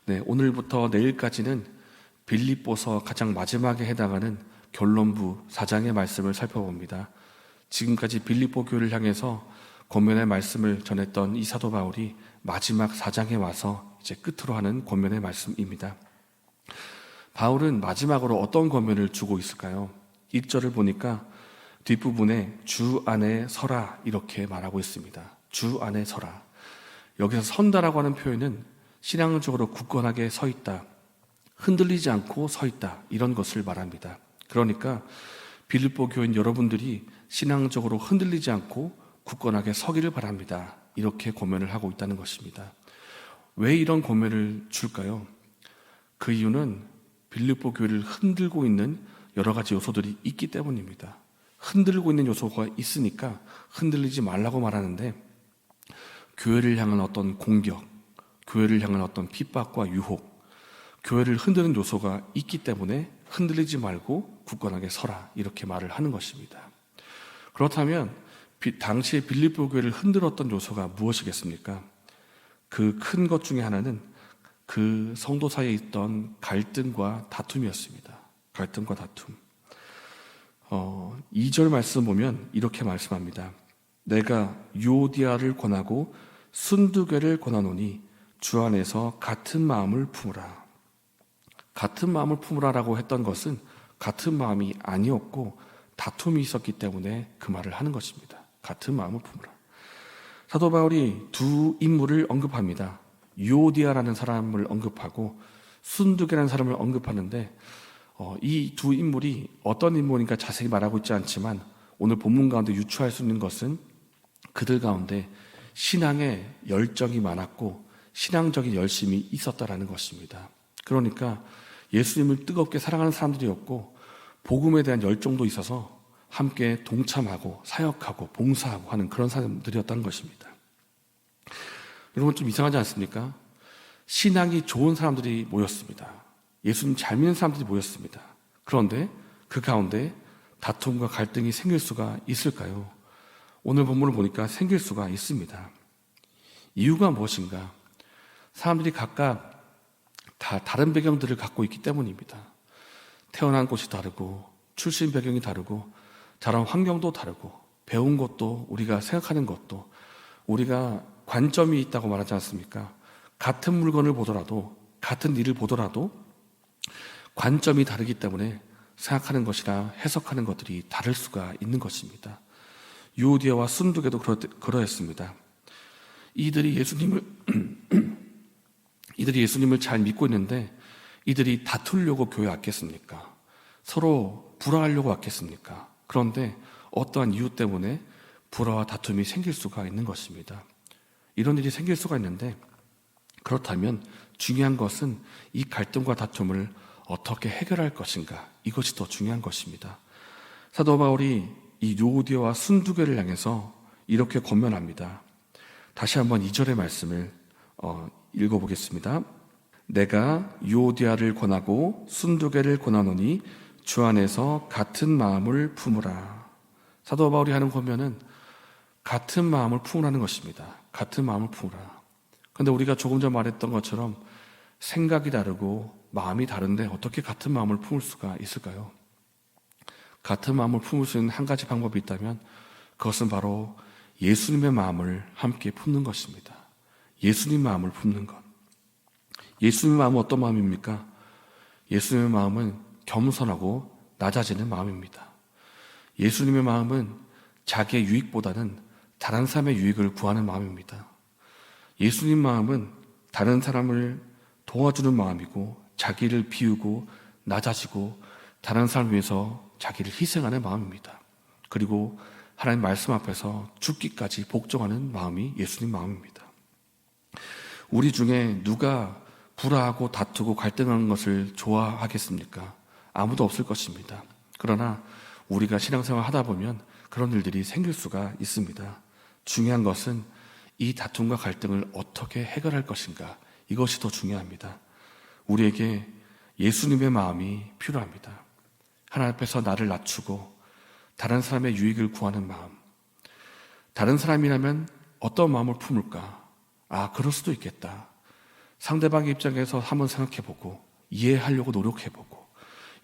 네, 오늘부터 내일까지는 빌립보서 가장 마지막에 해당하는 결론부 4장의 말씀을 살펴봅니다. 지금까지 빌립보 교회를 향해서 권면의 말씀을 전했던 이 사도 바울이 마지막 4장에 와서 이제 끝으로 하는 권면의 말씀입니다. 바울은 마지막으로 어떤 권면을 주고 있을까요? 1절을 보니까 뒷부분에 주 안에 서라 이렇게 말하고 있습니다. 주 안에 서라. 여기서 선다라고 하는 표현은 신앙적으로 굳건하게 서 있다, 흔들리지 않고 서 있다, 이런 것을 말합니다. 그러니까 빌립보 교인 여러분들이 신앙적으로 흔들리지 않고 굳건하게 서기를 바랍니다. 이렇게 권면을 하고 있다는 것입니다. 왜 이런 권면을 줄까요? 그 이유는 빌립보 교회를 흔들고 있는 여러 가지 요소들이 있기 때문입니다. 흔들고 있는 요소가 있으니까 흔들리지 말라고 말하는데, 교회를 향한 어떤 공격, 교회를 향한 어떤 핍박과 유혹, 교회를 흔드는 요소가 있기 때문에 흔들리지 말고 굳건하게 서라, 이렇게 말을 하는 것입니다. 그렇다면 당시에 빌립보 교회를 흔들었던 요소가 무엇이겠습니까? 그 큰 것 중에 하나는 그 성도 사이에 있던 갈등과 다툼이었습니다. 갈등과 다툼. 2절 말씀 보면 이렇게 말씀합니다. 내가 유오디아를 권하고 순두개를 권하노니 주 안에서 같은 마음을 품으라. 같은 마음을 품으라라고 했던 것은 같은 마음이 아니었고 다툼이 있었기 때문에 그 말을 하는 것입니다. 같은 마음을 품으라. 사도 바울이 두 인물을 언급합니다. 유오디아라는 사람을 언급하고 순두개라는 사람을 언급하는데, 이 두 인물이 어떤 인물인가 자세히 말하고 있지 않지만 오늘 본문 가운데 유추할 수 있는 것은 그들 가운데 신앙에 열정이 많았고 신앙적인 열심이 있었다라는 것입니다. 그러니까 예수님을 뜨겁게 사랑하는 사람들이었고 복음에 대한 열정도 있어서 함께 동참하고 사역하고 봉사하고 하는 그런 사람들이었다는 것입니다. 여러분, 좀 이상하지 않습니까? 신앙이 좋은 사람들이 모였습니다. 예수님 잘 믿는 사람들이 모였습니다. 그런데 그 가운데 다툼과 갈등이 생길 수가 있을까요? 오늘 본문을 보니까 생길 수가 있습니다. 이유가 무엇인가? 사람들이 각각 다 다른 배경들을 갖고 있기 때문입니다. 태어난 곳이 다르고 출신 배경이 다르고 자란 환경도 다르고 배운 것도, 우리가 생각하는 것도, 우리가 관점이 있다고 말하지 않습니까? 같은 물건을 보더라도, 같은 일을 보더라도 관점이 다르기 때문에 생각하는 것이나 해석하는 것들이 다를 수가 있는 것입니다. 유오디아와 순두개도 그러했습니다. 이들이 예수님을 잘 믿고 있는데 이들이 다투려고 교회에 왔겠습니까? 서로 불화하려고 왔겠습니까? 그런데 어떠한 이유 때문에 불화와 다툼이 생길 수가 있는 것입니다. 이런 일이 생길 수가 있는데, 그렇다면 중요한 것은 이 갈등과 다툼을 어떻게 해결할 것인가, 이것이 더 중요한 것입니다. 사도 바울이 이 유오디아와 순두개를 향해서 이렇게 권면합니다. 다시 한번 2절의 말씀을 읽어보겠습니다. 내가 유오디아를 권하고 순두개를 권하노니 주 안에서 같은 마음을 품으라. 사도 바울이 하는 권면은 같은 마음을 품으라는 것입니다. 같은 마음을 품으라. 그런데 우리가 조금 전 말했던 것처럼 생각이 다르고 마음이 다른데 어떻게 같은 마음을 품을 수가 있을까요? 같은 마음을 품을 수 있는 한 가지 방법이 있다면 그것은 바로 예수님의 마음을 함께 품는 것입니다. 예수님 마음을 품는 것. 예수님의 마음은 어떤 마음입니까? 예수님의 마음은 겸손하고 낮아지는 마음입니다. 예수님의 마음은 자기의 유익보다는 다른 사람의 유익을 구하는 마음입니다. 예수님 마음은 다른 사람을 도와주는 마음이고 자기를 비우고 낮아지고 다른 사람을 위해서 자기를 희생하는 마음입니다. 그리고 하나님 말씀 앞에서 죽기까지 복종하는 마음이 예수님 마음입니다. 우리 중에 누가 불화하고 다투고 갈등하는 것을 좋아하겠습니까? 아무도 없을 것입니다. 그러나 우리가 신앙생활 하다 보면 그런 일들이 생길 수가 있습니다. 중요한 것은 이 다툼과 갈등을 어떻게 해결할 것인가, 이것이 더 중요합니다. 우리에게 예수님의 마음이 필요합니다. 하나님 앞에서 나를 낮추고 다른 사람의 유익을 구하는 마음. 다른 사람이라면 어떤 마음을 품을까? 그럴 수도 있겠다. 상대방의 입장에서 한번 생각해보고 이해하려고 노력해보고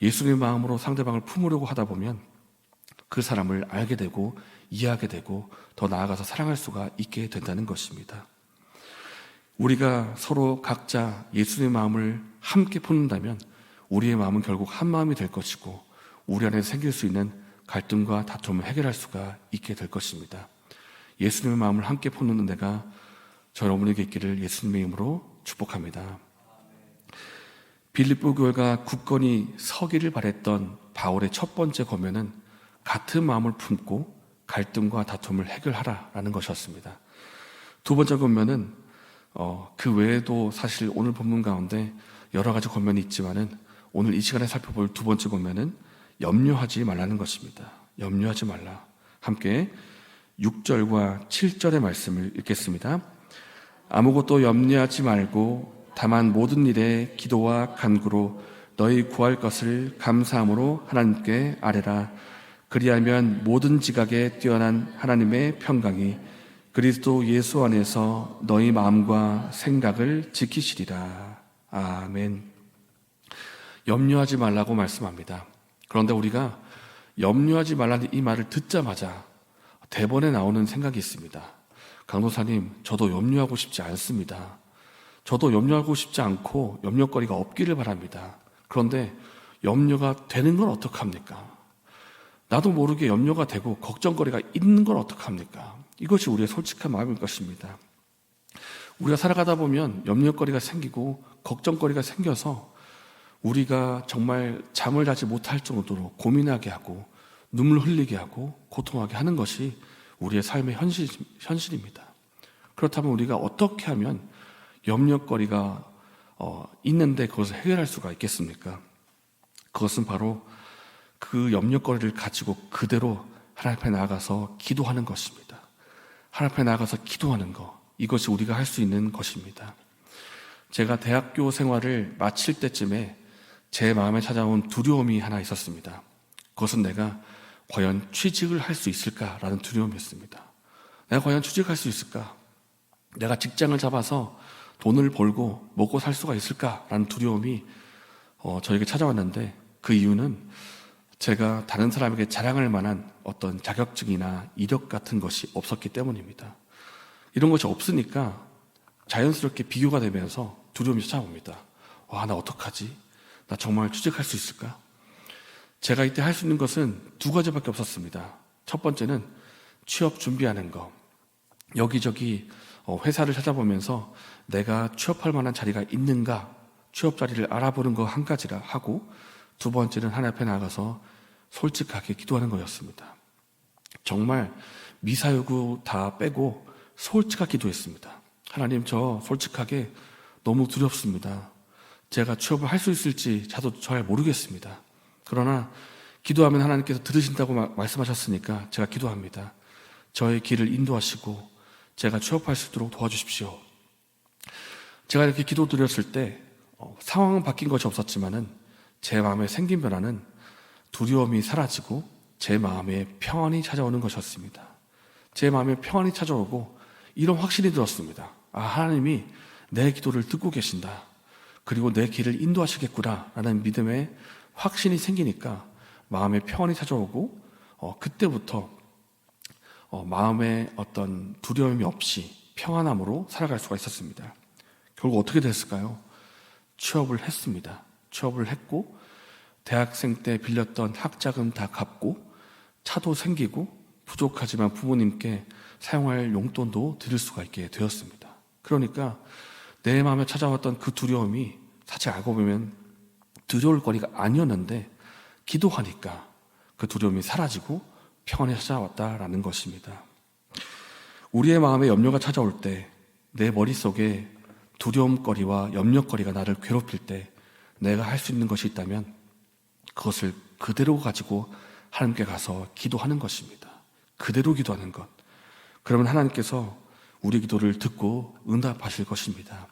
예수님의 마음으로 상대방을 품으려고 하다 보면 그 사람을 알게 되고 이해하게 되고 더 나아가서 사랑할 수가 있게 된다는 것입니다. 우리가 서로 각자 예수님의 마음을 함께 품는다면 우리의 마음은 결국 한 마음이 될 것이고 우리 안에 생길 수 있는 갈등과 다툼을 해결할 수가 있게 될 것입니다. 예수님의 마음을 함께 품는 은혜가 저 여러분에게 있기를 예수님의 이름으로 축복합니다. 빌립보 교회가 굳건히 서기를 바랬던 바울의 첫 번째 권면은 같은 마음을 품고 갈등과 다툼을 해결하라라는 것이었습니다. 두 번째 권면은 그 외에도 사실 오늘 본문 가운데 여러 가지 권면이 있지만은 오늘 이 시간에 살펴볼 두 번째 권면은 염려하지 말라는 것입니다. 염려하지 말라. 함께 6절과 7절의 말씀을 읽겠습니다. 아무것도 염려하지 말고 다만 모든 일에 기도와 간구로 너희 구할 것을 감사함으로 하나님께 아뢰라. 그리하면 모든 지각에 뛰어난 하나님의 평강이 그리스도 예수 안에서 너희 마음과 생각을 지키시리라. 아멘. 염려하지 말라고 말씀합니다. 그런데 우리가 염려하지 말라는 이 말을 듣자마자 대번에 나오는 생각이 있습니다. 강도사님, 저도 염려하고 싶지 않습니다. 저도 염려하고 싶지 않고 염려거리가 없기를 바랍니다. 그런데 염려가 되는 건 어떡합니까? 나도 모르게 염려가 되고 걱정거리가 있는 건 어떡합니까? 이것이 우리의 솔직한 마음일 것입니다. 우리가 살아가다 보면 염려거리가 생기고 걱정거리가 생겨서 우리가 정말 잠을 자지 못할 정도로 고민하게 하고 눈물 흘리게 하고 고통하게 하는 것이 우리의 삶의 현실입니다. 그렇다면 우리가 어떻게 하면 염려거리가 있는데 그것을 해결할 수가 있겠습니까? 그것은 바로 그 염려거리를 가지고 그대로 하나님 앞에 나아가서 기도하는 것입니다. 하나님 앞에 나아가서 기도하는 것, 이것이 우리가 할 수 있는 것입니다. 제가 대학교 생활을 마칠 때쯤에 제 마음에 찾아온 두려움이 하나 있었습니다. 그것은 내가 과연 취직을 할 수 있을까라는 두려움이었습니다. 내가 과연 취직할 수 있을까? 내가 직장을 잡아서 돈을 벌고 먹고 살 수가 있을까라는 두려움이 저에게 찾아왔는데 그 이유는 제가 다른 사람에게 자랑할 만한 어떤 자격증이나 이력 같은 것이 없었기 때문입니다. 이런 것이 없으니까 자연스럽게 비교가 되면서 두려움이 찾아옵니다. 와, 나 어떡하지? 나 정말 취직할 수 있을까? 제가 이때 할 수 있는 것은 두 가지밖에 없었습니다. 첫 번째는 취업 준비하는 거. 여기저기 회사를 찾아보면서 내가 취업할 만한 자리가 있는가, 취업 자리를 알아보는 거 한 가지라 하고, 두 번째는 하나님 앞에 나가서 솔직하게 기도하는 거였습니다. 정말 미사여구 다 빼고 솔직하게 기도했습니다. 하나님, 저 솔직하게 너무 두렵습니다. 제가 취업을 할 수 있을지 저도 잘 모르겠습니다. 그러나 기도하면 하나님께서 들으신다고 말씀하셨으니까 제가 기도합니다. 저의 길을 인도하시고 제가 취업할 수 있도록 도와주십시오. 제가 이렇게 기도드렸을 때 상황은 바뀐 것이 없었지만은 제 마음에 생긴 변화는 두려움이 사라지고 제 마음에 평안이 찾아오는 것이었습니다. 제 마음에 평안이 찾아오고 이런 확신이 들었습니다. 아, 하나님이 내 기도를 듣고 계신다. 그리고 내 길을 인도하시겠구나 라는 믿음의 확신이 생기니까 마음에 평안이 찾아오고 그때부터 마음에 어떤 두려움이 없이 평안함으로 살아갈 수가 있었습니다. 결국 어떻게 됐을까요? 취업을 했습니다. 취업을 했고 대학생 때 빌렸던 학자금 다 갚고 차도 생기고 부족하지만 부모님께 사용할 용돈도 드릴 수가 있게 되었습니다. 그러니까 내 마음에 찾아왔던 그 두려움이 사실 알고 보면 두려울 거리가 아니었는데 기도하니까 그 두려움이 사라지고 평안이 찾아왔다라는 것입니다. 우리의 마음에 염려가 찾아올 때 내 머릿속에 두려움거리와 염려거리가 나를 괴롭힐 때 내가 할 수 있는 것이 있다면 그것을 그대로 가지고 하나님께 가서 기도하는 것입니다. 그대로 기도하는 것. 그러면 하나님께서 우리 기도를 듣고 응답하실 것입니다.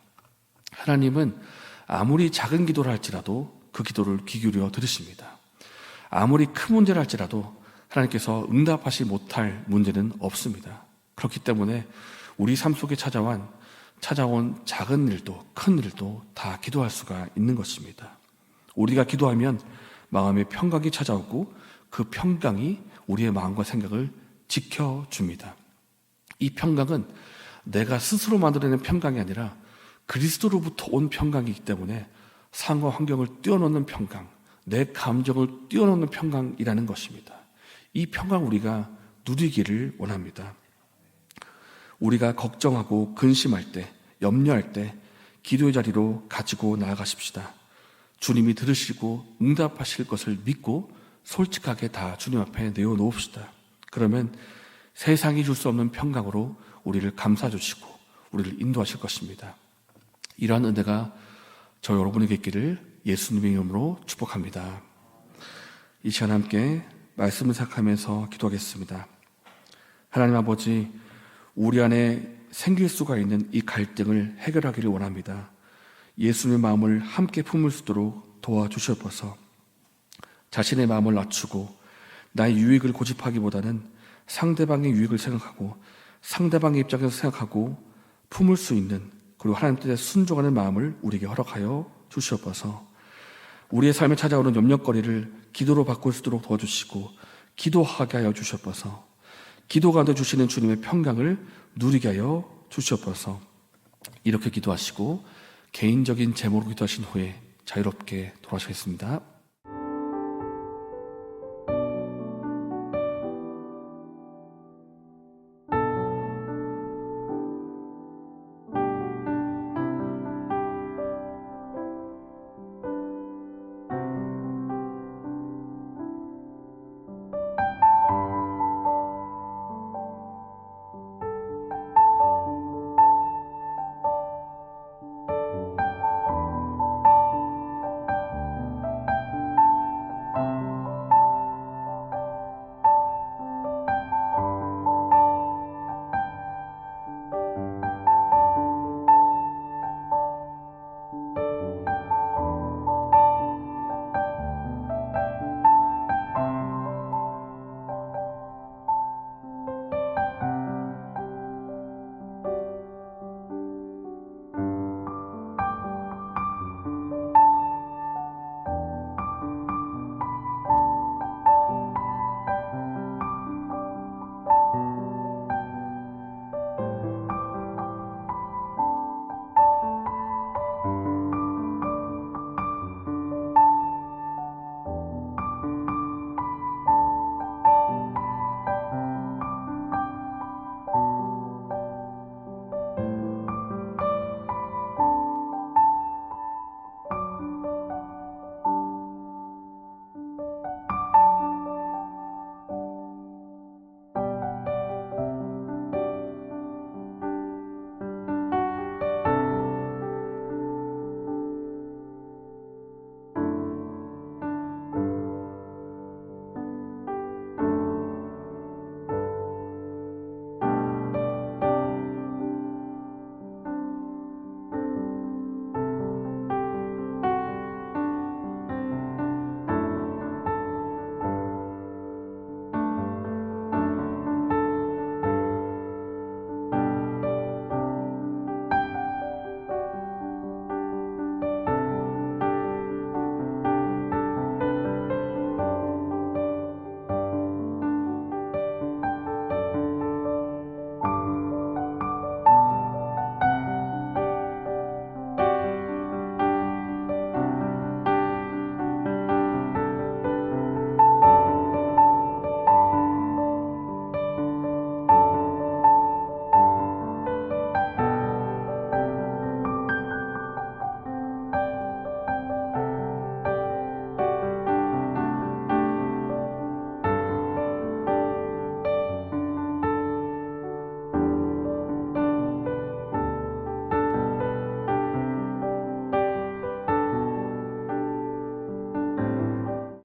하나님은 아무리 작은 기도를 할지라도 그 기도를 귀 기울여 들으십니다. 아무리 큰 문제를 할지라도 하나님께서 응답하지 못할 문제는 없습니다. 그렇기 때문에 우리 삶 속에 찾아온 찾아온 작은 일도 큰 일도 다 기도할 수가 있는 것입니다. 우리가 기도하면 마음의 평강이 찾아오고 그 평강이 우리의 마음과 생각을 지켜줍니다. 이 평강은 내가 스스로 만들어낸 평강이 아니라 그리스도로부터 온 평강이기 때문에 상황과 환경을 뛰어넘는 평강, 내 감정을 뛰어넘는 평강이라는 것입니다. 이 평강 우리가 누리기를 원합니다. 우리가 걱정하고 근심할 때, 염려할 때 기도의 자리로 가지고 나아가십시다. 주님이 들으시고 응답하실 것을 믿고 솔직하게 다 주님 앞에 내어놓읍시다. 그러면 세상이 줄 수 없는 평강으로 우리를 감싸주시고 우리를 인도하실 것입니다. 이러한 은혜가 저 여러분에게 있기를 예수님의 이름으로 축복합니다. 이 시간 함께 말씀을 생각하면서 기도하겠습니다. 하나님 아버지, 우리 안에 생길 수가 있는 이 갈등을 해결하기를 원합니다. 예수님의 마음을 함께 품을 수 있도록 도와주시옵소서. 자신의 마음을 낮추고 나의 유익을 고집하기보다는 상대방의 유익을 생각하고 상대방의 입장에서 생각하고 품을 수 있는, 그리고 하나님 뜻에 순종하는 마음을 우리에게 허락하여 주시옵소서. 우리의 삶에 찾아오는 염려거리를 기도로 바꿀 수 있도록 도와주시고 기도하게 하여 주시옵소서. 기도 가운데 주시는 주님의 평강을 누리게 하여 주시옵소서. 이렇게 기도하시고 개인적인 제목으로 기도하신 후에 자유롭게 돌아가시겠습니다.